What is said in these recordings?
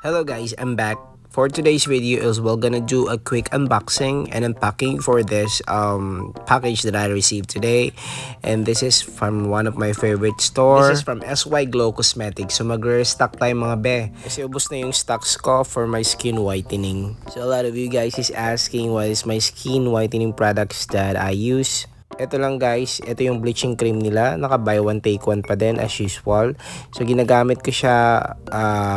Hello guys, I'm back. For today's video is we're gonna do a quick unboxing and unpacking for this package that I received today, and this is from one of my favorite store. This is from SY Glow Cosmetics. So magre-restock tayo mga be kasi ubos na yung stocks ko for my skin whitening. So a lot of you guys is asking what is my skin whitening products that I use. Ito lang guys, ito yung bleaching cream nila. Naka buy one take one pa din as usual. So ginagamit ko siya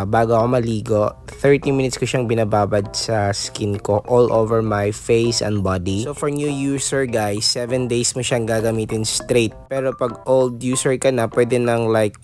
bago ako maligo. 30 minutes ko siyang binababad sa skin ko all over my face and body. So for new user guys, 7 days mo siyang gagamitin straight. Pero pag old user ka na, pwede nang like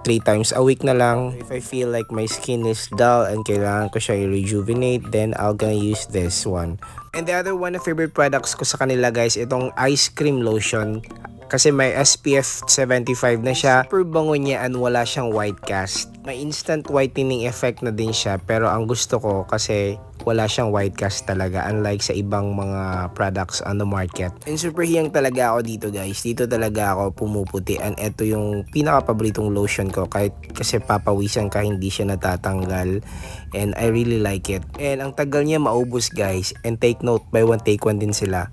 3 times a week na lang. If I feel like my skin is dull and kailangan ko siya i-rejuvenate, then I'll gonna use this one. And the other one na favorite products ko sa kanila guys, itong ice cream lotion. Kasi may SPF 75 na siya. Super bango niya and wala siyang white cast. May instant whitening effect na din siya. Pero ang gusto ko kasi wala siyang white cast talaga. Unlike sa ibang mga products on the market. And super hiyang talaga ako dito guys. Dito talaga ako pumuputi. And ito yung pinaka-paboritong lotion ko. Kahit kasi papawisan ka, hindi siya natatanggal. And I really like it. And ang tagal niya maubos guys. And take note, buy one take one din sila.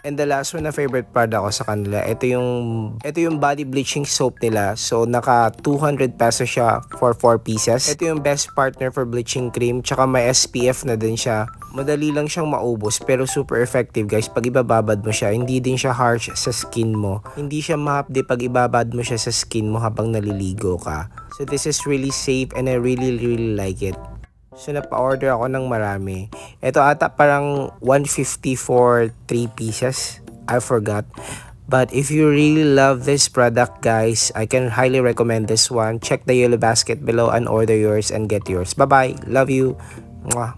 And the last one na favorite product ko sa kanila, ito yung body bleaching soap nila. So naka 200 pesos siya for 4 pieces. Ito yung best partner for bleaching cream, tsaka may SPF na din siya. Madali lang siyang maubos pero super effective guys. Pag ibababad mo siya, hindi din siya harsh sa skin mo. Hindi siya mahapdi pag ibabad mo siya sa skin mo habang naliligo ka. So this is really safe and I really like it. So napa-order ako ng marami. Ito ata parang 150 for 3 pieces. I forgot. But if you really love this product guys, I can highly recommend this one. Check the yellow basket below and order yours and get yours. Bye bye. Love you. Mwah.